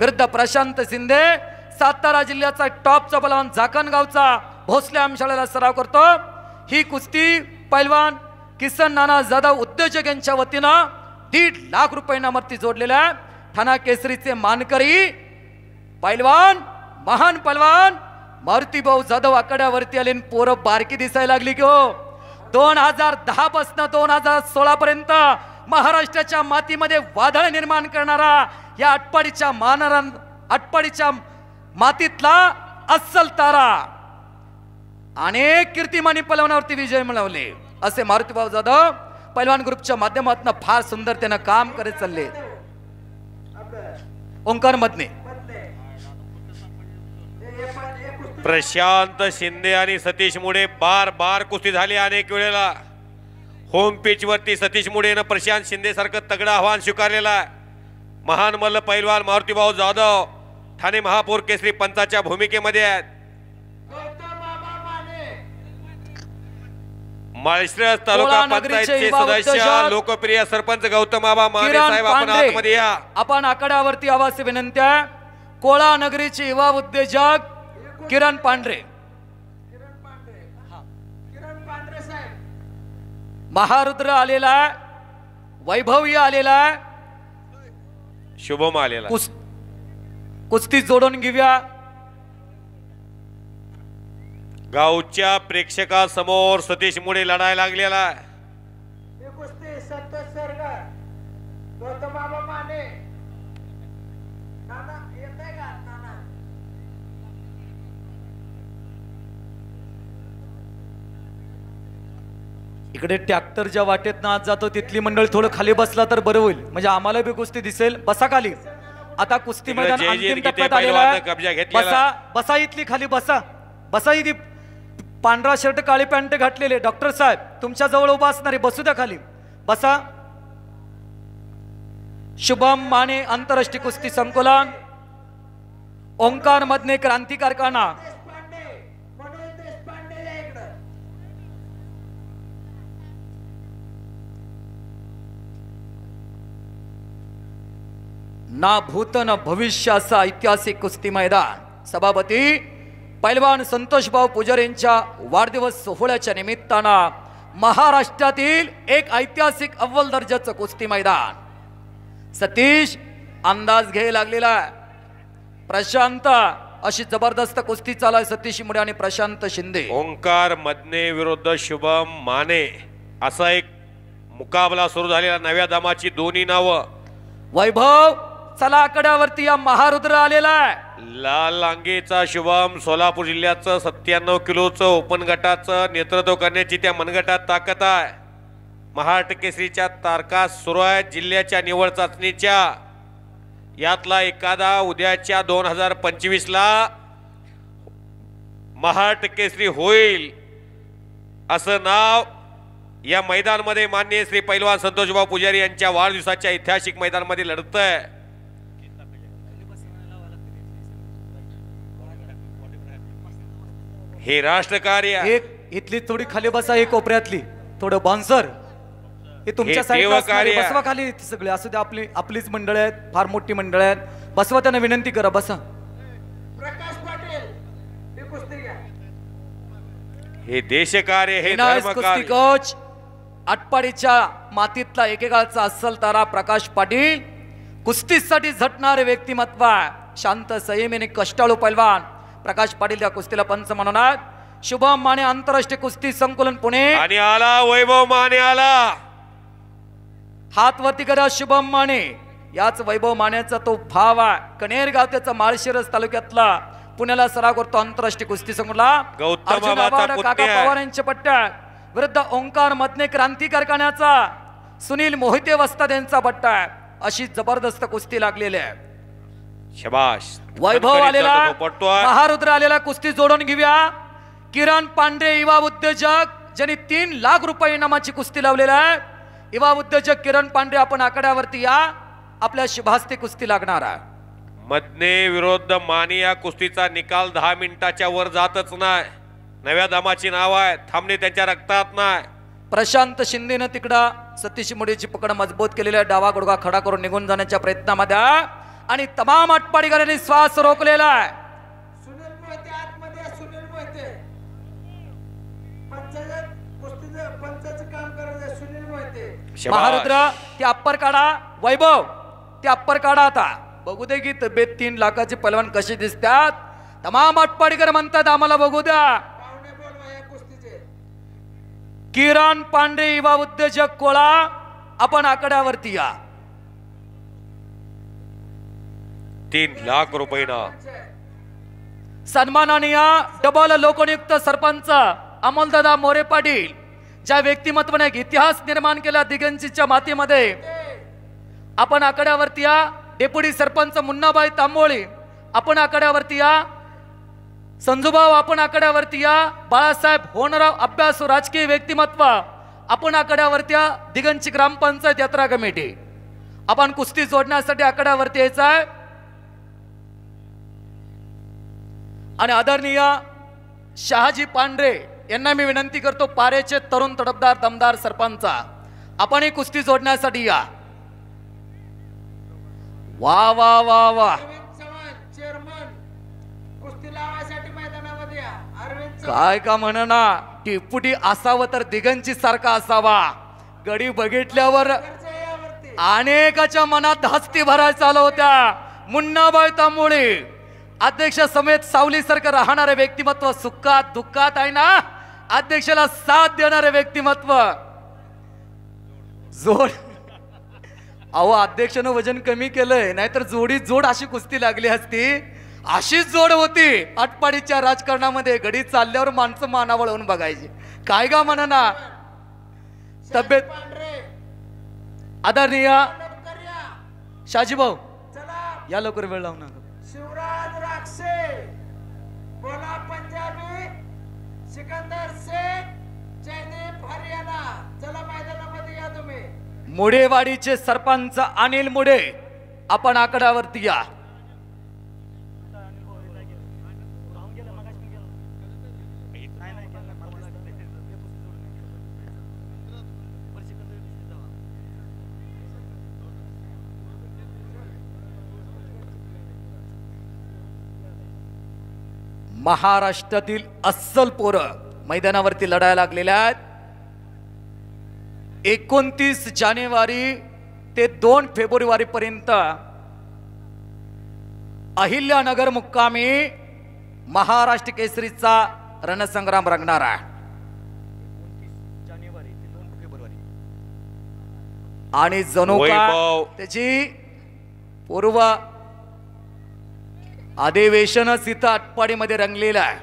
विरुद्ध प्रशांत शिंदे, सातारा जिल्ह्याचा टॉपचा बलवान झाकणगावचा भोसले आमशाळेला सराव करतो। ही कुस्ती पैलवान किसन नाना जाधव उद्योजक यांच्या वतीनं 1.5 लाख रुपये इनामावरती जोडलेल्या ठाणा केसरीचे मानकरी पैलवान महान पैलवान मारुतीभाऊ जाधव आकड्यावरती आले। पोरं बारकी दिसायला लागली की हो। 2010 पासून 2016 पर्यंत महाराष्ट्राच्या मातीमध्ये वादळ निर्माण करणारा या आटपाडीच्या मातीतला अस्सल तारा अनेक कीर्तिमानी पैलवानावरती विजय मिळवले असे मारुतीभाऊ जाधव पैलवान ग्रुपच्या माध्यमातून फार सुंदर त्यानं काम करत चालले। ओंकार मधने प्रशांत शिंदे आणि सतीश मुळे बार कुस्ती झाली अनेक वेळेला। होम पिच वरती सतीश मुळेनं प्रशांत शिंदे सारखं तगडं आव्हान स्वीकारलेलं आहे। महान मल्ल पैलवान मारुतीभाऊ जाधव ठाणे महापौर केसरी पंचाच्या भूमिकेमध्ये आहेत। माळशिरस तालुका पंचायतचे सदस्य लोकप्रिय सरपंच गौतम आबा माने साहेब आपण आतमध्ये या। आपण आकड्यावरती आवाज विनंत्या। कोळा नगरीचे युवा उद्योजक किरण पांढरे महारुद्र आलेला, वैभवी आलेला, शुभम आलेला। कुस्ती जोडून घेऊया। गावच्या प्रेक्षकासमोर सतीश मुळे लढायला लागलेला आहे। इकडे ट्रॅक्टरच्या वाटेत ना जातो तिथली मंडळी थोडं खाली बसला तर बरं होईल, म्हणजे आम्हाला बी कुस्ती दिसेल। बसा खाली। आता कुस्ती मैदान अंतिम टप्प्यात आलेला आहे। बसा इथली खाली बसा। बसा इथे पांढरा शर्ट काळी पॅन्ट घातलेले डॉक्टर साहेब तुमच्या जवळ उभा असणारे बसू द्या खाली बसा। शुभम माने आंतरराष्ट्रीय कुस्ती संकुलन ओंकार मधने क्रांती कारखाना ना भूत न भविष्य असा ऐतिहासिक कुस्ती मैदान सभापती पैलवान संतोषभाऊ पुजारी यांच्या वाढदिवस सोहळ्याच्या निमित्तानं महाराष्ट्रातील एक ऐतिहासिक अव्वल दर्जाचं कुस्ती मैदान। सतीश अंदाज घ्यायला लागलेला। प्रशांत अशी जबरदस्त कुस्ती चालू आहे सतीश मुळे आणि प्रशांत शिंदे। ओंकार मधने विरुद्ध शुभम माने असा एक मुकाबला सुरू झालेला। नव्या दमाची दोन्ही नावं। वैभव चला आकड्यावरती या महारुद्र आलेला आहे। लाल लांगेचा शुभम सोलापूर जिल्ह्याचं 97 किलोचं ओपन गटाचं नेतृत्व करण्याची त्या मनगटात ताकद आहे। महाराष्ट्र केसरीच्या तारखा सुरू आहेत जिल्ह्याच्या निवड चाचणीच्या। यातला एखादा उद्याच्या 2025 ला महाराष्ट्र केसरी होईल असं नाव या मैदानामध्ये माननीय श्री पैलवान संतोषभाऊ पुजारी यांच्या वाढदिवसाच्या ऐतिहासिक मैदानामध्ये लढतंय। हे राष्ट्रकार्य एक इथली थोडी खाली बसा, एक कोपऱ्यातली थोडं बांसर हे तुमच्या साईडला बसवा खाली सगळे असू दे। आपलीच मंडळ आहेत, फार मोठी मंडळ आहेत, बसवा त्यांना विनंती करा बसा। प्रकाश पाटील हे कुस्ती घ्या। हे देशकार्य हे धर्मकार्य। कोच आटपाडीच्या मातीतला एकेकाळचा अस्सल तारा प्रकाश पाटील कुस्तीसाठी झटणारे व्यक्तिमत्व शांत संयमी आणि कष्टाळू पैलवान प्रकाश पाटील या कुस्तीला पंच म्हणून आहेत। शुभम माने आंतरराष्ट्रीय कुस्ती संकुलन पुणे आणि आला वैभव माने आला। हात वरती करा शुभम माने। याच वैभव मानेचा तो भाव आहे कनेर गाव त्याचा माळशिरस तालुक्यातला पुण्याला सराव करतो आंतरराष्ट्रीय कुस्ती संकुलला। काका पवार यांच्या पट्ट्या विरुद्ध ओंकार मधने क्रांती कारखान्याचा सुनील मोहिते वस्ताद यांचा पट्टा आहे। अशी जबरदस्त कुस्ती लागलेली आहे। शाबाश। वैभव आलेला महारुद्र आलेला कुस्ती जोडून घेऊया। किरण पांढरे युवा उद्योजक ज्यांनी 3 लाख रुपये इनामाची कुस्ती लावलेला आहे। युवा उद्योजक किरण पांढरे आपण आकड्यावरती या। आपल्या शुभास्ते कुस्ती लागणार आहे। मधने विरुद्ध माने या कुस्तीचा निकाल 10 मिनिटाच्या वर जातच नाही। नव्या दमाची नाव आहे, थांबणे त्यांच्या रक्तात नाही। प्रशांत शिंदेने तिकडा सतीश मुळेची पकड मजबूत केलेल्या डावा गुडघा खडा करून निघून जाण्याच्या प्रयत्नामध्ये आणि तमाम आटपाडीकरांनी श्वास रोखलेला आहे. सुनील मोहिते आतमध्ये सुनील मोहिते पंचाचं काम करत सुनील मोहिते. शाबास. महारुद्र ते अप्पर काढा. वैभव ते अप्पर काढा. आता बघू दे की तब्येत 3 लाखाचे पहलवान कसे दिसतात. तमाम आटपाडीकर म्हणतात आम्हाला बघू द्या. पाहुणे बोलवा या कुस्तीचे. किरण पांडे युवा उद्योजक कोळा आपण आकड्यावरती या. 3 लाख रुपये ना सन्माननीय डबल लोकनियुक्त सरपंच अमोलदादा मोरे पाटील ज्या व्यक्तिमत्वाने एक इतिहास निर्माण केला दिगंजीच्या मातीमध्ये आपण आकड्यावरती या. डेप्युटी सरपंच मुन्नाबाई तांबोळी आपण आकड्यावरती या. संजूभाऊ आपण आकड्यावरती या. बाळासाहेब होनराव अभ्यासू राजकीय व्यक्तिमत्व आपण आकड्यावरती या. दिगंची ग्रामपंचायत यात्रा कमिटी आपण कुस्ती जोडण्यासाठी आकड्यावरती यायचं आहे. आणि आदरणीय शहाजी पांढरे यांना मी विनंती करतो पारेचे तरुण तडफदार दमदार सरपंच आपण ही कुस्ती जोडण्यासाठी या. वा वा वा वा. अरविंद चव्हाण चेअरमन कुस्ती लावायसाठी मैदानामध्ये या. अरविंद चव्हाण काय का म्हणना टिपुटी असावं तर दिगंची सारखा असावा. गडी बघितल्यावर यावरती अनेकाच्या मनात हस्ती भरायला चालू होत्या. मुन्नाबाई तांबोळी अध्यक्ष समेत सावलीसारखं राहणारे व्यक्तिमत्व सुखात दुःखात आहे ना अध्यक्षाला साथ देणारे व्यक्तिमत्व. जोड अहो अध्यक्षानं वजन कमी केलंय नाहीतर जोड अशी कुस्ती लागली असती. अशीच जोड होती आटपाडीच्या राजकारणामध्ये. गडी चालल्यावर माणसं माना वळवून बघायची. काय का म्हणा तब्येत पांढरे आदरणीय लवकर या. शाजीभाऊ चला या लवकर वेळ लावू नका. शिवराज राक्षे बोला पंजाबी सिकंदर शेख जयदीप हरियाणा. चला मैदानामध्ये या तुम्ही. मुडेवाडीचे सरपंच अनिल मुडे आपण आकड्यावरती या. महाराष्ट्रातील अस्सल पोरं मैदानावरती लढायला लागलेल्या आहेत. 29 जानेवारी ते 2 फेब्रुवारी पर्यंत अहिल्यानगर मुक्कामी महाराष्ट्र केसरीचा रणसंग्राम रंगणार आहे. 29 जानेवारी ते 2 फेब्रुवारी आणि जणू का वैभव. त्याची पूर्व अधिवेशनच इथं आटपाडीमध्ये रंगलेलं आहे.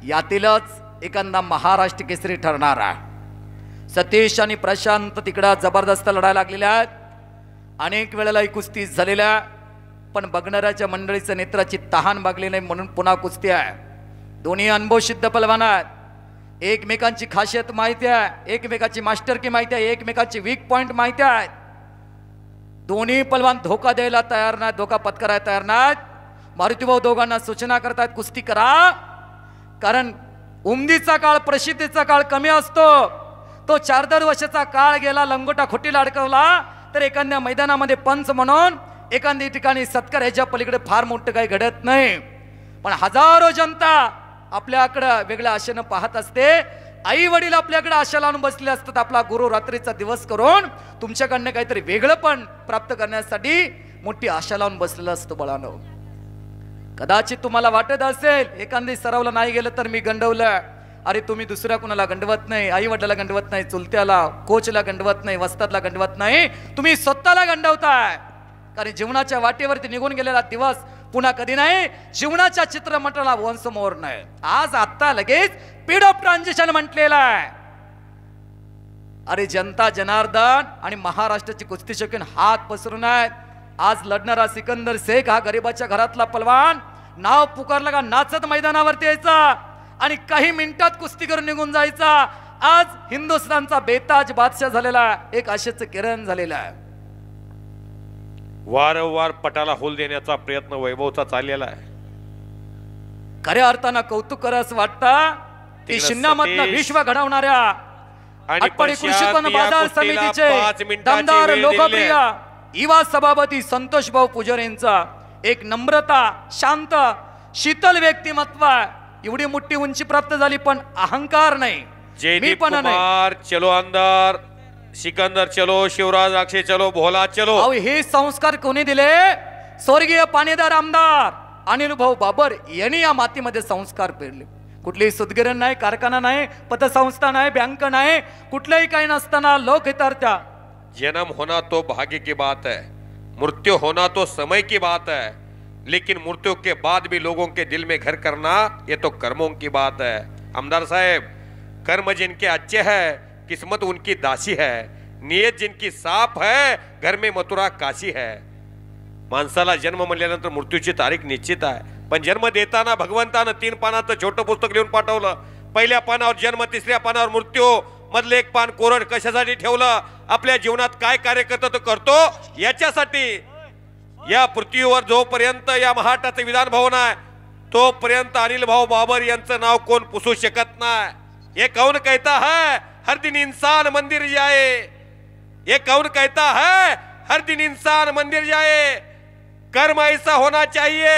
यातीलच एखादा महाराष्ट्र केसरी ठरणार आहे. सतीश आणि प्रशांत तिकडं जबरदस्त लढायला लागलेल्या आहेत. अनेक वेळेला ही कुस्ती झालेल्या पण बघणाऱ्याच्या मंडळीचं नेत्राची तहान भागली नाही म्हणून पुन्हा कुस्ती आहे. दोन्ही अनुभव सिद्ध पलवान आहेत. एकमेकांची खासियत माहिती आहे. एकमेकाची मास्टरकी माहिती आहे. एकमेकांची वीक पॉइंट माहिती आहेत. दोन्ही पलवान धोका द्यायला तयार नाहीत. धोका पत्करायला तयार नाहीत. मारुतीभाऊ दोघांना सूचना करतात कुस्ती करा. कारण उमदीचा काळ प्रसिद्धीचा काळ कमी असतो. तो 4-4 वर्षाचा काळ गेला लंगोटा खोटीला अडकवला तर एखाद्या मैदानामध्ये पंच म्हणून एखाद्या ठिकाणी सत्कार ह्याच्या पलीकडे फार मोठं काही घडत नाही. पण हजारो जनता आपल्याकडं वेगळ्या आशेनं पाहत असते. आई वडील आपल्याकडे आशा लावून बसले असतात. आपला गुरु रात्रीचा दिवस करून तुमच्याकडनं काहीतरी वेगळं पण प्राप्त करण्यासाठी मोठी आशा लावून बसलेलं असतं. बळानो कदाचित तुम्हाला वाटत असेल एखादी सरावला नाही गेलं तर मी गंडवलं. अरे तुम्ही दुसऱ्या कुणाला गंडवत नाही. आई वडिलाला गंडवत नाही. चुलत्याला कोचला गंडवत नाही. वस्तादला गंडवत नाही. तुम्ही स्वतःला गंडवताय. कारण जीवनाच्या वाटेवरती निघून गेलेला दिवस पुन्हा कधी नाही. जीवनाच्या चित्रपटाला वन्स मोर नाही. आज आता लगेच पीड ऑफ ट्रान्झिशन म्हटलेलं आहे. अरे जनता जनार्दन आणि महाराष्ट्राची कुस्ती शौकीन हात पसरून आहेत. आज लढणारा सिकंदर शेख हा गरीबाच्या घरातला पलवान नाव पुकारला का नाचत मैदानावरती यायचा आणि काही मिनिटात कुस्ती करून निघून जायचा. आज हिंदुस्थानचा बेताज बादशाह झालेला एक आशेचं किरण झालेला आहे. वारंवार पटाला होल देण्याचा प्रयत्न वैभवचा चाललेला आहे. खऱ्या अर्थानं कौतुक करावं वाटतं की शिन्नामधनं विश्व घडवणाऱ्या आणि आटपाडी कृषी प्रशांत उत्पन्न या बाजार कुस्तीला समितीचे 5 मिनिटाची दमदार वेळ लोकप्रिय दिलेली युवा सभापती संतोष भाऊ पुजारींचा एक नम्रता, शांत, शीतल व्यक्तिमत्व आहे. एवढी मोठी उंची प्राप्त झाली पण अहंकार नाही, जयदीप पण नाही. कुमार चलो अंदर, सिकंदर चलो, शिवराज अक्षय चलो, भोला चलो. अहो हे संस्कार कोणी दिले? स्वर्गीय पाणीदार आमदार अनिल भाऊ बाबर यांनी या मातीमध्ये संस्कार पेरले. कुठलीही सुदगिरण नाही, कारखाना नाही, पतसंस्था नाही, बँक नाही, कुठलंही काही नसताना लोकहितार्थ. जन्म होना तो भाग्य की बात है, मृत्यु होना तो समय की बात है, लेकिन मृत्यु के बाद भी लोगों के दिल में घर करना ये तो कर्मों की बात है. आमदार साहेब, कर्म जिनके अच्छे है, किस्मत उनकी दासी है, नियत जिनकी साफ है, घर में मथुरा काशी है. माणसाला जन्म म्हणल्यानंतर मृत्यूची तारीख निश्चित आहे, पण जन्म देताना भगवंतानं 3 पानाचं छोटं पुस्तक लिहून पाठवलं. पहिल्या पानावर जन्म, तिसऱ्या पानावर मृत्यू, मधले एक पान कोरड कशासाठी ठेवलं? आपल्या जीवनात काय कार्य करतो तो करतो याच्यासाठी. या पृथ्वीवर जोपर्यंत या महाटाचं विधान भवन आहे तोपर्यंत अनिल भाऊ बाबर यांचं नाव कोण पुसू शकत नाही. ये कौन कहता है हर दिन इंसान मंदिर जाए, ये कौन कहता है हर दिन इंसान मंदिर जाए. कर्म ऐसा होना चाहिए,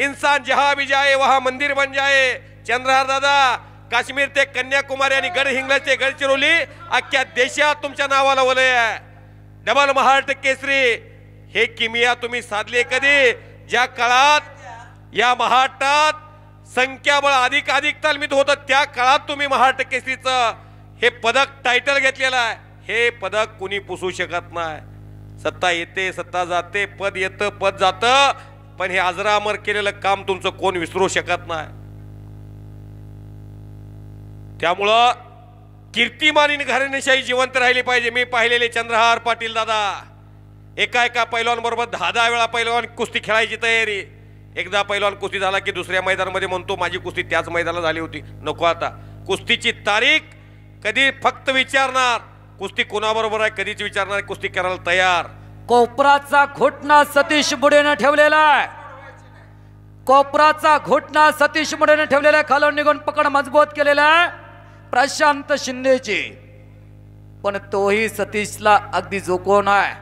इंसान जहां भी जाए वहां मंदिर बन जाए. चंद्रहार दादा, काश्मीर ते कन्याकुमारी आणि गडहिंग्लज ते गडचिरोली अख्ख्या देशात तुमच्या नावाला वलय आहे. डबल महाराष्ट्र केसरी हे किमिया तुम्ही साधले कधी? ज्या काळात या महाराष्ट्रात संख्याबळ अधिक तालमीत होतं त्या काळात तुम्ही महाराष्ट्र केसरीचं हे पदक टायटल घेतलेलं आहे. हे पदक कुणी पुसू शकत नाही. सत्ता येते, सत्ता जाते, पद येतं, पद जातं, पण हे अजरामर केलेलं काम तुमचं कोण विसरू शकत नाही. त्यामुळं कीर्तिमानी घराणेशाही जिवंत राहिली पाहिजे. मी पाहिलेले चंद्रहार पाटील दादा एका पैलवान बरोबर 10 वेळा पैलवान कुस्ती खेळायची तयारी. एकदा पैलवान कुस्ती झाला की दुसऱ्या मैदानामध्ये म्हणतो माझी कुस्ती त्याच मैदानाला झाली होती. नको, आता कुस्तीची तारीख कधी फक्त विचारणार कुस्ती कोणाबरोबर आहे, कधीच विचारणार कुस्ती करायला तयार. कोपराचा घोटणा सतीश मुडेने ठेवलेला आहे. कोपराचा घोटणा सतीश मुडेने ठेवलेला आहे. खालून निघून पकड मजबूत केलेला आहे प्रशांत शिंदेची, पण तोही सतीशला अगदी जोकोन आहे.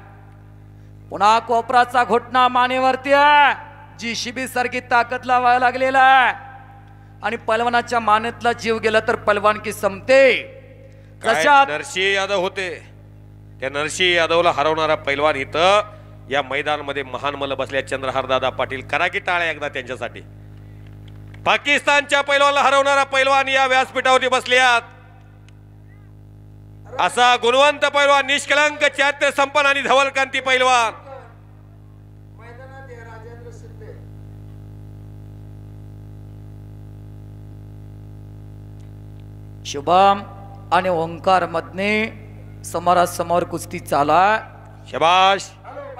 पुन्हा कोपराचा घोटणा मानेवरती आहे. जीसीबी सारखी ताकद लावायला लागलेला आहे आणि पलवानाच्या मानेतला जीव गेला तर पलवानकी संपते. नरसिंह यादव होते, त्या नरसिंह यादवला हरवणारा पैलवान इथं या मैदानामध्ये महान मल बसल्या. चंद्रहार दादा पाटील, करा की टाळ्या एकदा त्यांच्यासाठी. पाकिस्तानच्या पैलवानला हरवणारा पैलवान या व्यासपीठावरती बसल्यात. असा गुणवंत पैलवान, निष्कलंक, चारित्र्य संपन्न आणि धवलकांती पैलवान. मैदानात हे राजेंद्र शिंदे. शुभम आणि ओंकार मधने समोरासमोर कुस्ती चाला. शबाश.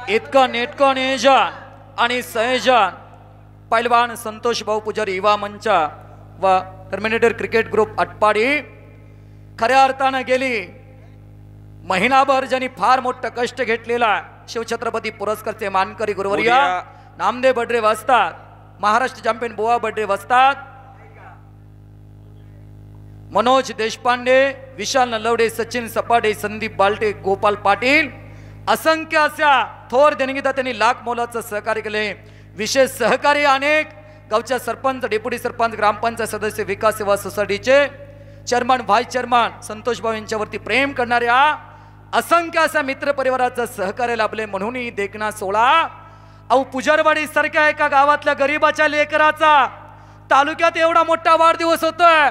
इतकं नेटकं नियोजन आणि संयोजन पैलवान संतोष भाऊ पुजारी युवा मंच व टर्मिनेटर क्रिकेट ग्रुप आटपाडी खऱ्या अर्थानं गेली महिनाभर ज्यांनी फार मोठं कष्ट घेतलेला शिवछत्रपती पुरस्कारचे मानकरी गुरुवर्या नामदेव बडरे वाजतात, महाराष्ट्र चॅम्पियन बुवा बडरे वाजतात, मनोज देशपांडे, विशाल नलवडे, सचिन सपाटे, संदीप बालटे, गोपाल पाटील, असंख्य अशा थोर देणगीदार त्यांनी लाख मोलाचं सहकार्य केले. विशेष सहकारी अनेक गावच्या सरपंच, डेप्युटी सरपंच, ग्रामपंचायत सदस्य, विकास सेवा सोसायटीचे चेअरमन, व्हाईस चेअरमन संतोष भाऊ यांच्यावरती प्रेम करणाऱ्या असंख्य अशा मित्र परिवाराचं सहकार्य लाभले. म्हणूनही देखना सोळा अहो पुजारवाडी सारख्या एका गावातल्या गरीबाच्या लेकराचा तालुक्यात एवढा मोठा वाढदिवस होतोय.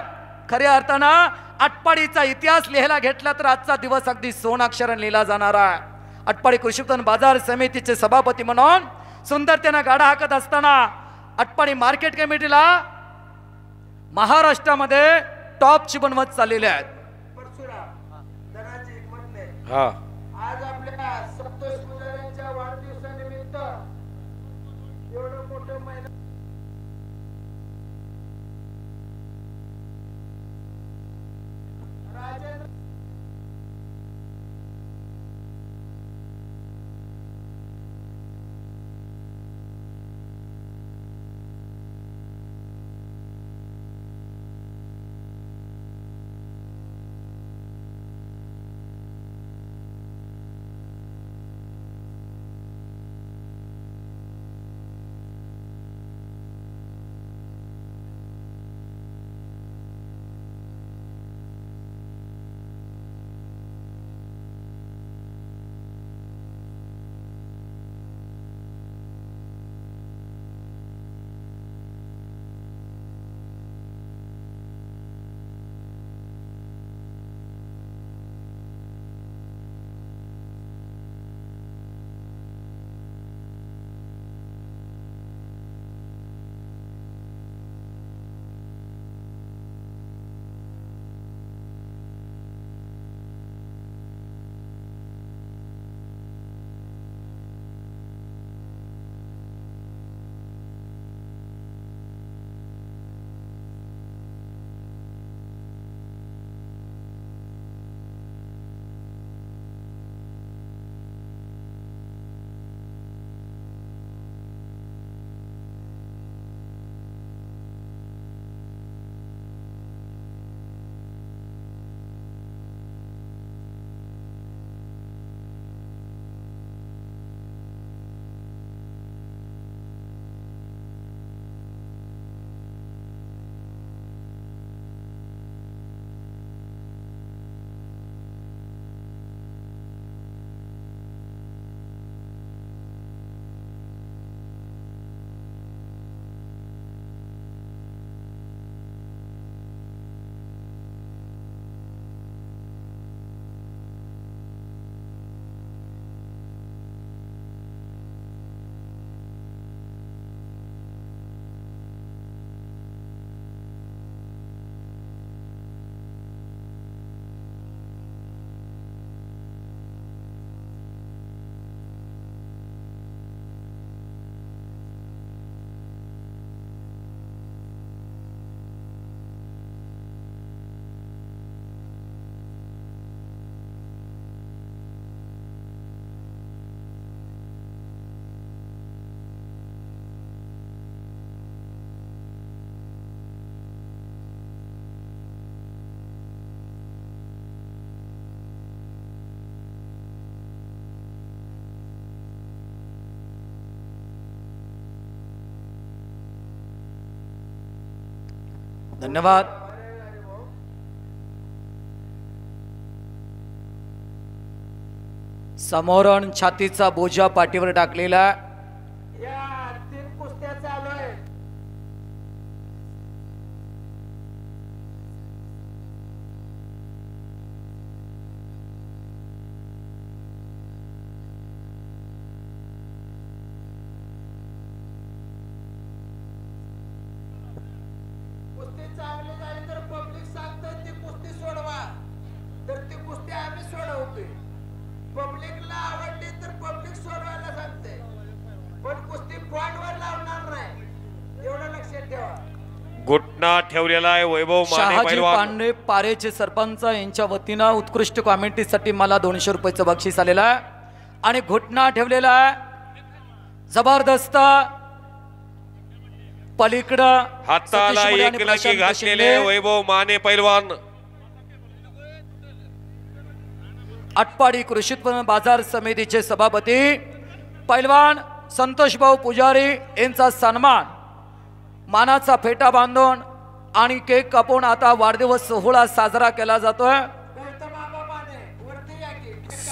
खऱ्या अर्थानं आटपाडीचा इतिहास लिहायला घेतला तर आजचा दिवस अगदी सोनाक्षराने लिहिला जाणार आहे. आटपाडी कृषी उत्पन्न बाजार समितीचे सभापती म्हणून सुंदर त्यांना गाडा हाकत असताना आटपाडी मार्केट कमिटीला महाराष्ट्रामध्ये टॉपची बनवत चाललेले आहेत. परशुराम धनाजी हिकमतने हा, आज आपल्या संतोष पुजाऱ्यांच्या वाढदिवसानिमित्त एवढं मोठं मैदान राजेंद्र धन्यवाद. समोरून छातीचा बोजा पाठीवर टाकलेला या 3 कुस्त्या चालू आहेत. कुस्ती चांगली झाली तर पब्लिक सांगतं ती कुस्ती सोडवा, तर ती कुस्ती आम्ही सोडवतोय. पब्लिकला आवडली तर पब्लिक सोडवायला सांगते, पण कुस्ती पॉइंटवर लावणार नाही, एवढं लक्षात ठेवा. घुटना ठेवलेला आहे वैभव माने शहाजी पैलवान. पांडे पारेचे सरपंच यांच्या वतीनं उत्कृष्ट कॉमेंट्रीसाठी मला 200 रुपयाचं बक्षीस आलेलं आहे. आणि घुटना ठेवलेला आहे जबरदस्त पलीकडं हाताला सतीश मुळे आणि एक लकी प्रशांत घातलेले शिंदे. वैभव माने पैलवान. आटपाडी कृषी उत्पन्न बाजार समितीचे सभापती पैलवान संतोष भाऊ पुजारी यांचा सन्मान मानाचा फेटा बांधून आणि केक कापून आता वाढदिवस सोहळा साजरा केला जातोय.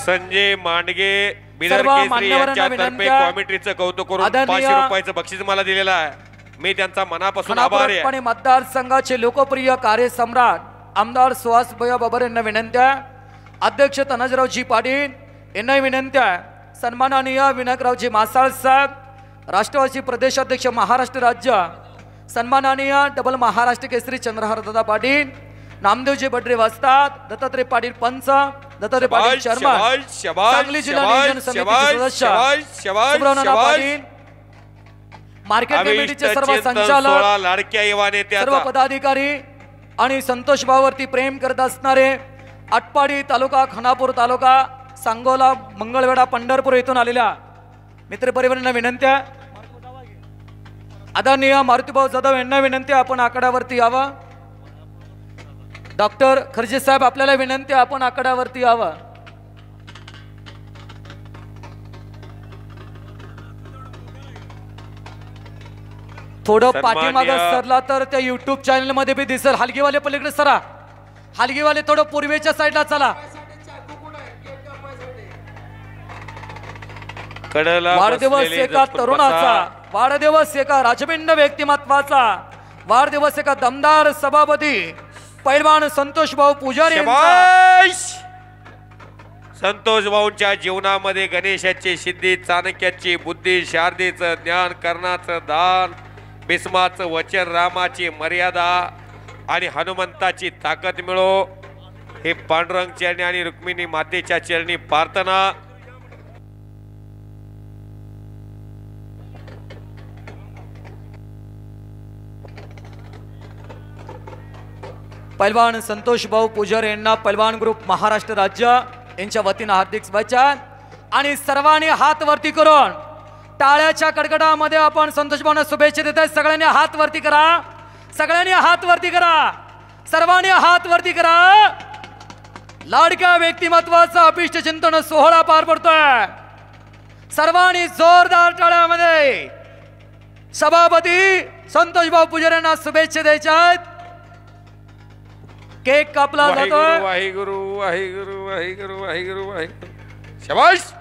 संजय मांडगे बिदर सर्व केसरी मान्यवरांना यांच्यातर्फे विनंती आहे. कॉमेंट्रीचं कौतुक करून आदरणीय 500 रुपयाचं बक्षीस मला दिलेलं आहे. मी त्यांचा मनापासून आभारी आहे. खानापूर मतदारसंघाचे लोकप्रिय कार्यसम्राट आमदार सुहास भैया बाबर यांना विनंती आहे. अध्यक्ष तनाजरावजी पाटील यांना विनंती आहे. सन्माननीय विनायकरावजी मासाळ साहेब, राष्ट्रवादी प्रदेशाध्यक्ष महाराष्ट्र राज्य, सन्माननीय डबल महाराष्ट्र केसरी चंद्रहार दादा पाटील, नामदेवजी बड्रे वाजतात, दत्तात्रय पाटील पंच, दत्तात्रय पाटील चेअरमन, सांगली जिल्हा नियोजन समितीचे सदस्य सुब्रमण्य पाटील, मार्केट कमिटीचे सर्व संचालक, लाडक्या युवा सर्व नेत्याचा पदाधिकारी आणि संतोष भावावरती प्रेम करत असणारे आटपाडी तालुका, खानापूर तालुका, सांगोला, मंगळवेढा, पंढरपूर येथून आलेल्या मित्रपरिवारांना विनंती आहे. आदरणीय मारुतीभाऊ जाधव यांना विनंती, आपण आकड्यावरती यावं. डॉक्टर खर्जे साहेब आपल्याला विनंती, आपण आकड्यावरती यावं. थोडं पाठीमागं सरला तर त्या युट्यूब चॅनल मध्ये बी दिसेल. हलगीवाले पलीकडे सरा, हलगीवाले थोडं पूर्वेच्या साईडला चला. कडला वाढदिवस बसलेले एका जसपत तरुणाचा, बसा. वाढदिवस एका राजबिंड व्यक्तिमत्वाचा, वाढदिवस एका दमदार सभापती पैलवान संतोष भाऊ पुजारी यांचा. शाबाश! संतोष भाऊंच्या जीवनामध्ये गणेशाची सिद्धी, चाणक्याची बुद्धी, शारदेचं ज्ञान, कर्णाचं दान, भीष्माचं वचन, रामाची मर्यादा आणि हनुमंताची ताकद मिळो हे पांडुरंग चरणी आणि रुक्मिणी मातेच्या चरणी प्रार्थना. पैलवान संतोष भाऊ पुजारी यांना पैलवान ग्रुप महाराष्ट्र राज्य यांच्या वतीनं हार्दिक शुभेच्छा. आणि सर्वांनी हात वरती करून टाळ्याच्या कडकडामध्ये आपण संतोष भाऊंना शुभेच्छा देत आहे. सगळ्यांनी हात वरती करा, सगळ्यांनी हात वरती करा, सर्वांनी हात वरती करा. लाडक्या व्यक्तिमत्वाचा अभिष्ट चिंतन सोहळा पार पडतोय. सर्वांनी जोरदार टाळ्यामध्ये सभापती संतोष भाऊ पुजारी यांना शुभेच्छा द्यायच्या आहेत. केक कापला जातोय. वाहिगुरु वाहिगुरु वाहिगुरु वाहिगुरु वाहिगुरु. शाबाश!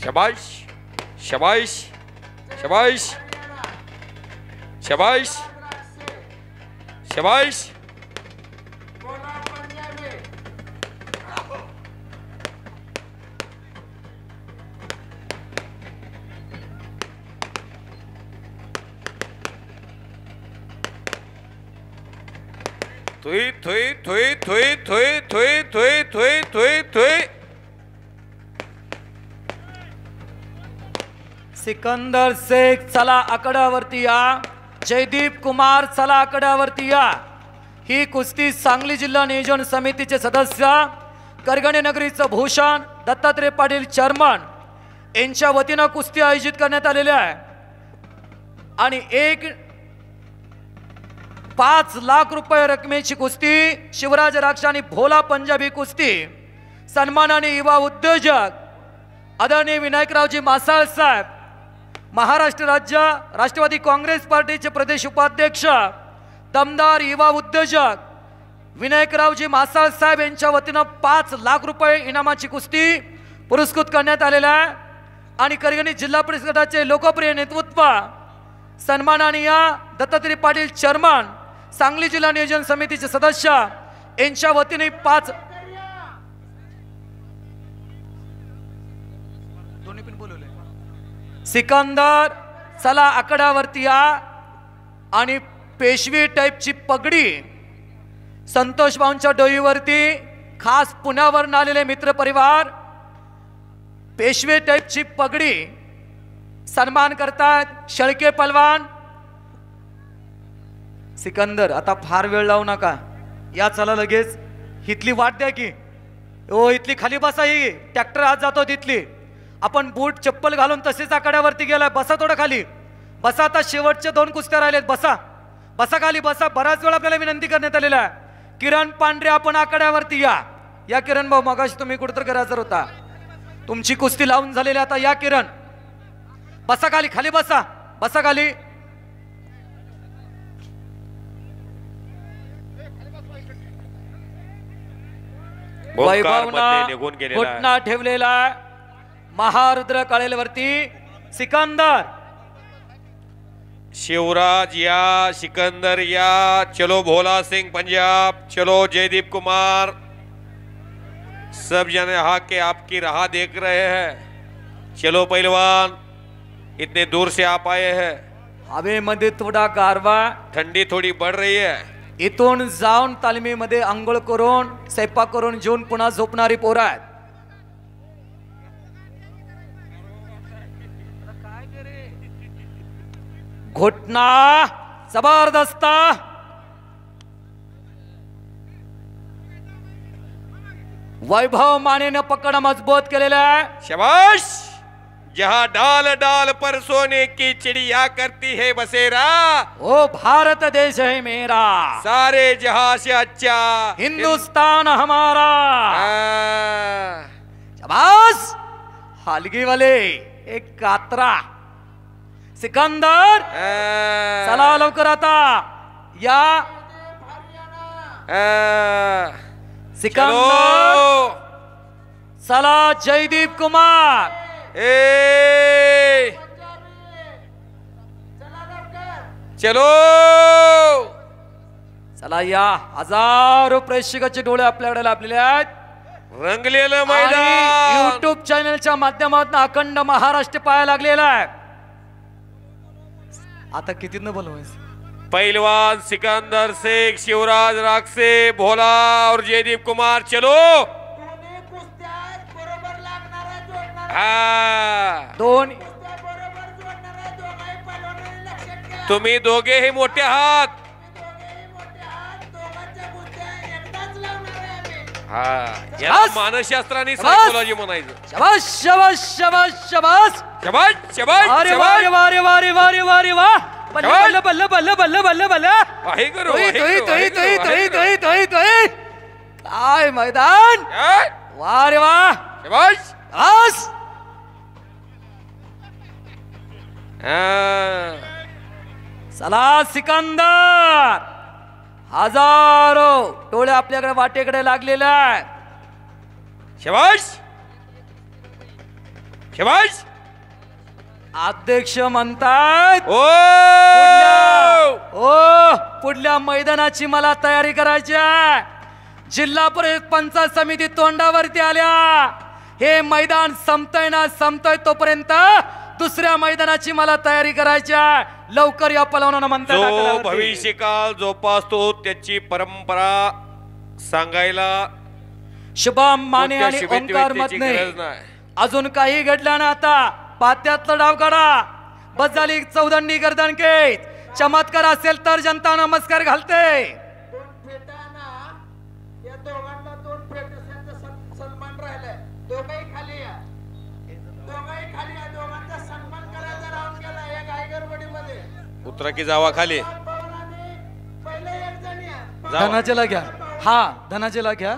शाबाश शाबाश शाबाश शाबाश शाबाश. थोई थोई थोई थोई थोई थोई थोई थोई थोई थोई. सिकंदर शेख चला आकड्यावरती या. जयदीप कुमार चला आकड्यावरती या. ही कुस्ती सांगली जिल्हा नियोजन समितीचे सदस्य करगणे नगरीचं भूषण दत्तात्रय पाटील चेअरमन यांच्या वतीनं कुस्ती आयोजित करण्यात आलेली आहे. आणि 5 लाख रुपये रकमेची कुस्ती शिवराज राक्ष आणि भोला पंजाबी कुस्ती. सन्मानाने युवा उद्योजक आदरणीय विनायकरावजी मासाळ साहेब, महाराष्ट्र राज्य राष्ट्रवादी काँग्रेस पार्टीचे प्रदेश उपाध्यक्ष दमदार युवा उद्योजक विनायकरावजी मासाळ साहेब यांच्या वतीनं 5 लाख रुपये इनामाची कुस्ती पुरस्कृत करण्यात आलेला आहे आणि करगणी जिल्हा परिषद गटाचे लोकप्रिय नेतृत्व सन्माननीय दत्तात्रय पाटील चेअरमन सांगली जिल्हा नियोजन समितीचे सदस्य यांच्या वतीने 5 सिकंदर चला आकड्यावरती या आणि पेशवी टाईपची पगडी संतोष भाऊंच्या डोईवरती खास पुण्यावरून आलेले मित्र परिवार पेशवे टाईपची पगडी सन्मान करतात शेळके पलवान सिकंदर. आता फार वेळ लावू नका या चला लगेच इथली वाट द्या की ओ इथली खाली बसा ही ट्रॅक्टर आज जातो तिथली आपण बूट चप्पल घालून तसेच आकड्यावरती गेलाय बसा थोडं खाली बसा. आता शेवटचे 2 कुस्त्या राहिलेत बसा बसा खाली बसा. बराच वेळ आपल्याला विनंती करण्यात आलेला आहे. किरण पांढरे आपण आकड्यावरती या किरण भाऊ मगाशी तुम्ही कुठतर गैरहजर होता तुमची कुस्ती लावून झालेली आता या किरण बसा खाली खाली बसा बसा खाली. घोटना ठेवलेला महारुद्र कळेलवरती सिकंदर शिवराज या सिकंदर या चलो भोला सिंह पंजाब चलो जयदीप कुमार सब जने यहाँ के आपकी राह देख रहे हैं. चलो पहलवान इतने दूर से आप आए हैं. हवेमध्ये थोडा गारवा ठंडी थोड़ी बढ़ रही है. इथून जाऊन तालमीमध्ये आंघोळ करून स्वयंपाक करून जेवून पुन्हा झोपणारी पोरं आहेत. घोटना जबरदस्त वैभव मानेने पकड मजबूत केलेला आहे. शाबाश. जहाँ डाल डाल पर सोने की चिड़िया करती है बसेरा ओ भारत देश है मेरा सारे जहां से अच्छा हिंदुस्तान हमारा. शाबाश हलगी वाले एक कात्रा सिकंदर चला लवकर आता या सिकंदर चला जयदीप कुमार चलो चला या. हजारो प्रेक्षकाचे डोळे आपल्याकडे लागलेले आहेत. रंगलेलं मैदान युट्यूब चॅनलच्या माध्यमातून अखंड महाराष्ट्र पाया लागलेला आहे. आता किती न बोलवायचं. पहलवान सिकंदर शेख शिवराज राक्षे भोला और जयदीप कुमार चलो. दोन तुम्ही दोघेही मोठे आहात. मानसशास्त्राने सायकोलॉजी म्हणायचं. शाबास शाबास शाबास शाबास शाबास शाबास. अरे वारे वारे वारे वारे वारे वा बल्ले बल्ले बल्ले बल्ले बल्ले बल्ले वाहेगुरु काय मैदान वारे वा शाबास शाबास. चला सिकंदर हजारो टोळे आपल्याकडे वाटेकडे लागलेले आहे. शाबास शाबास. अध्यक्ष म्हणतात पुढल्या मैदानाची मला तयारी करायची आहे. जिल्हा परिषद पंचायत समिती तोंडावरती आल्या. हे मैदान संपतय ना संपतय तोपर्यंत दुसऱ्या मैदानाची मला तयारी करायची आहे. लवकर या पलवानांना म्हणतात. जो भविष्यकाळ जोपासतो त्याची परंपरा सांगायला शुभम माने आणि ओंकार मधने अजून काही घडलं ना. आता पात्यातला डाव काढा बस झाली. चौदंडी गर्दनके चमत्कार असेल तर जनता नमस्कार घालते. सन्मान राहिलाय. दोघंही खाली या. दोघंही खाली या. दोघांचा सन्मान करायचा राहून गेला या गायगरवाडीमध्ये. उतरा की जावा खाली. पहिले एक जण या. धनाजेला घ्या. हा धनाजेला घ्या.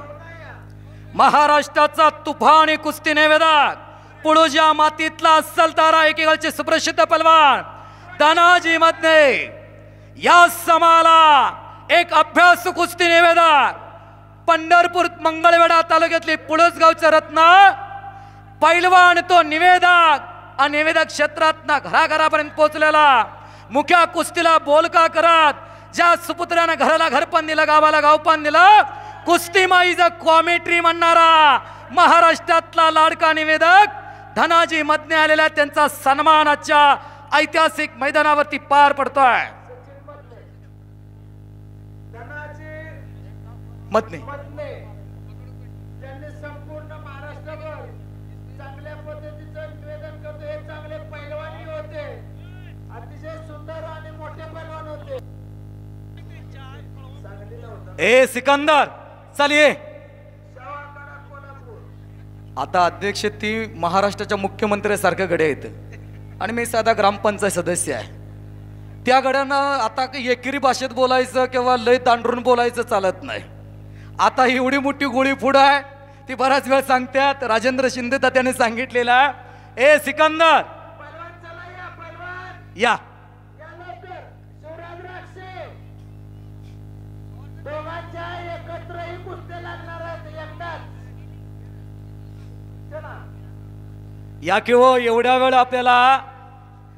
महाराष्ट्राचा तुफान कुस्ती निवेदक पुळूच्या मातीतला अस्सल तारा एकेकाळचे सुप्रसिद्ध पलवान धनाजी मधने या समाला एक अभ्यास कुस्ती निवेदक पंढरपूर मंगळवेढा तालुक्यातली पुळूस गावचा रत्न पैलवान तो निवेदक आणि निवेदक क्षेत्रात घराघरापर्यंत पोहोचलेला मुख्या कुस्तीला बोलका करत ज्या सुपुत्रानं घराला घरपण दिलं गावाला गावपण दिलं कुस्ती माईचं कॉमेंट्री म्हणणारा महाराष्ट्रातला लाडका निवेदक धनाजी मधने आलेला त्यांचा सन्मानाच्या ऐतिहासिक मैदानावरती पार पडतोय. मधने त्यांनी संपूर्ण महाराष्ट्रभर चांगल्या पद्धतीचं निवेदन करतो. हे चांगले पैलवानी होते, अतिशय सुंदर आणि मोठे पैलवान होते. ए सिकंदर चल ये. आता अध्यक्ष ती महाराष्ट्राच्या मुख्यमंत्र्यासारख्या गड्या आहेत आणि मी साधा ग्रामपंचायत सदस्य आहे. त्या गड्यांना आता एकेरी भाषेत बोलायचं किंवा लय तांडरून बोलायचं चालत नाही. आता एवढी मोठी गोळी पुढं आहे ती बराच वेळ सांगतात. राजेंद्र शिंदे त्याने सांगितलेला ए सिकंदर या या किंवा एवढ्या वेळ आपल्याला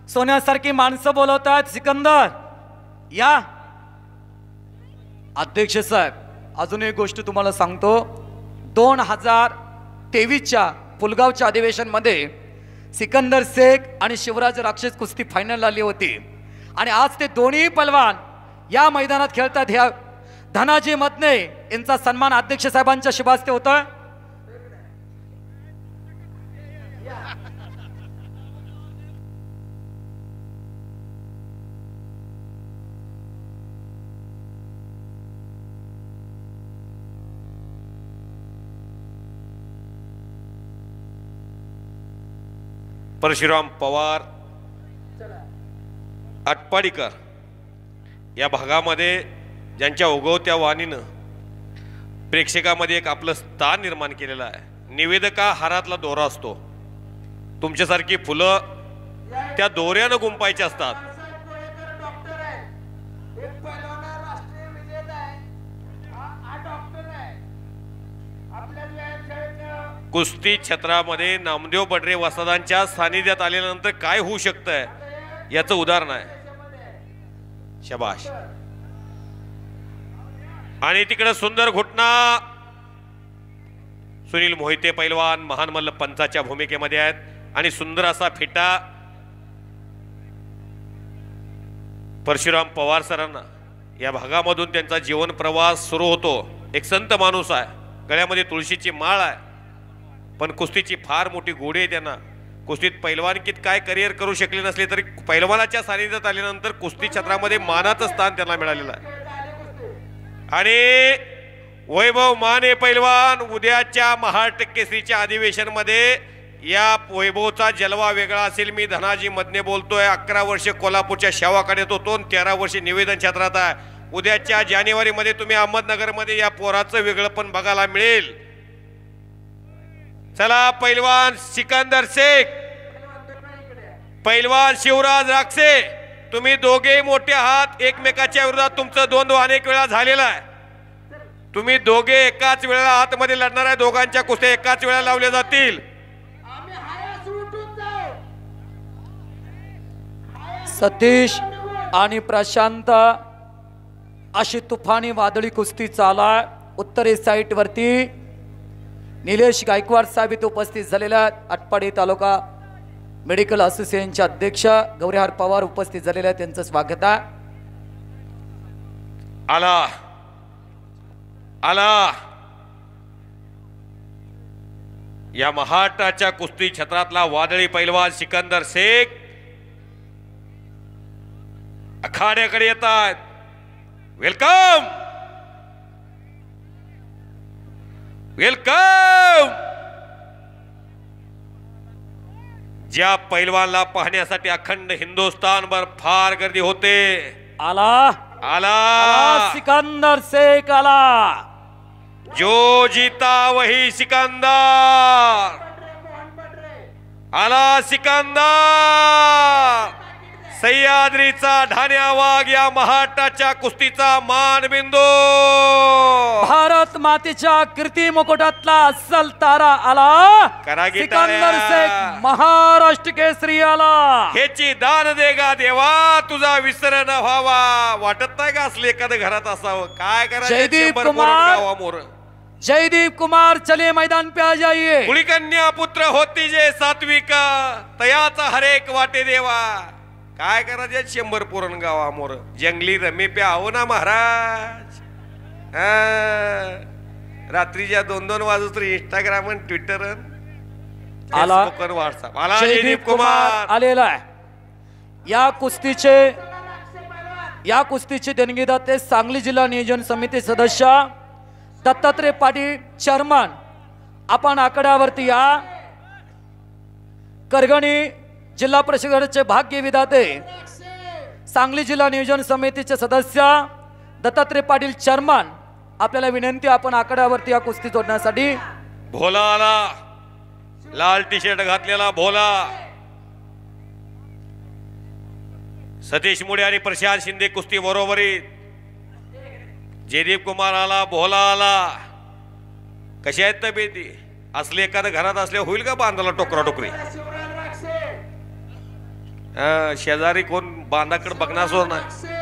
सोन्यासारखी माणसं बोलवतात. सिकंदर या. अध्यक्ष साहेब अजून एक गोष्ट तुम्हाला सांगतो. 2023च्या पुलगावच्या अधिवेशन मध्ये सिकंदर शेख आणि शिवराज राक्षस कुस्ती फायनल आली होती आणि आज ते दोन्ही पलवान या मैदानात खेळतात. ह्या धनाजी मधने यांचा सन्मान अध्यक्ष साहेबांच्या शुभ हस्ते होता. परशुराम पवार आटपाडीकर या भागामध्ये ज्यांच्या उगवत्या वाणीनं प्रेक्षकामध्ये एक आपलं स्थान निर्माण केलेलं आहे. निवेदका हारातला दोरा असतो. तुमच्यासारखी फुलं त्या दोऱ्यानं गुंपायची असतात. कुस्ती क्षेत्रामध्ये नामदेव बडरे वसादांच्या सानिध्यात आल्यानंतर काय होऊ शकतंय याचं उदाहरण आहे. शबाश. आणि तिकडे सुंदर घुटना सुनील मोहिते पैलवान महान मल्ल पंचाच्या भूमिकेमध्ये आहेत आणि सुंदर असा फिटा परशुराम पवार सरांना या भागामधून त्यांचा जीवन प्रवास सुरू होतो. एक संत माणूस आहे, गळ्यामध्ये तुळशीची माळ आहे, पण कुस्तीची फार मोठी गोडी आहे त्यांना. कुस्तीत पैलवानकीत काय करिअर करू शकले नसले तरी पैलवानाच्या सानिध्यात आल्यानंतर कुस्ती क्षेत्रामध्ये मानाचं स्थान त्यांना मिळालेलं आहे. आणि वैभव माने पैलवान उद्याच्या महाराष्ट्र केसरीच्या अधिवेशन मध्ये या वैभवचा जलवा वेगळा असेल. मी धनाजी मधने बोलतोय. 11 वर्ष कोल्हापूरच्या शेवाकडे होतो, 13 वर्ष निवेदन क्षेत्रात आहे. उद्याच्या जानेवारी मध्ये तुम्ही अहमदनगर मध्ये या पोराचं वेगळं पण बघायला मिळेल. चला पैलवान सिकंदर शेख, पैलवान शिवराज राक्षे, तुम्ही दोघे मोठे आहात. एकमेकाच्या विरोधात तुमचं द्वंद्व अनेक वेळा झालेला आहे. तुम्ही दोघे एकाच वेळेला आतमध्ये लढणार आहे. दोघांच्या कुस्त्या एकाच वेळेला लावल्या जातील. सतीश आणि प्रशांत अशी तुफानी वादळी कुस्ती चाला. उत्तरे साईट वरती निलेश गायकवाड साहेब इथे उपस्थित झालेल्या आटपाडी तालुका मेडिकल असोसिएशनचे अध्यक्ष गौरीहार पवार उपस्थित झालेल्या त्यांचं स्वागत आहे. आला आला या महाराष्ट्राच्या कुस्ती क्षेत्रातला वादळी पैलवान सिकंदर शेख अखाड्याकडे येतात. Welcome welcome. ज्या पैलवानला पाहण्यासाठी अखंड हिंदुस्थानभर फार गर्दी होते. आला आला सिकंदर शेख आला. जो जीता वही सिकंदर. आला सिकंदर सह्याद्रीचा ढाण्या वाघ या महाटाच्या कुस्तीचा मानबिंदू भारत मातेच्या कीर्ती मुकुटातला अस्सल तारा आला करा की सिकंदर टाळ्या. शेख महाराष्ट्र केसरी आला ह्याची दान दे गा देवा तुझा विसर न व्हावा वाटत नाही का असले एखादं घरात असावं काय करायचं जयदीप शंभर कुमार. पोरं गावामोर. जयदीप कुमार चले मैदान पे आ जाइए कुळी कन्या पुत्र होती जे सात्विक तयाचा हरेक वाटे देवा काय करायचे 100 पुरण गावामोर जंगली रमी पे आहो ना महाराज रात्रीच्या 2-2 वाजूस तर इंस्टाग्राम आणि ट्विटर आला. व्हॉट्सअप आला जयदीप कुमार आलेला आहे या कुस्तीचे देणगीदाते सांगली जिल्हा नियोजन समिती सदस्य दत्तात्रय पाटील चेअरमन आपण आकड्यावरती या करगणी जिल्हा परिषदेचे भाग्य विधाते सांगली जिल्हा नियोजन समितीचे सदस्य दत्तात्रय पाटील चेअरमन आपल्याला विनंती आपण आकड्यावरती या कुस्ती जोडण्यासाठी भोला आला लाल टी शर्ट घातलेला भोला सतीश मुळे आणि प्रशांत शिंदे कुस्ती बरोबरीत जयदीप कुमार आला भोला आला कशी आहेत तब्येती असले एखादं घरात असले होईल का बांधाला टोकरा टोकरी शिवराज राक्षे शेजारी कोण बांधाकडे बघणार सुद्धा नाही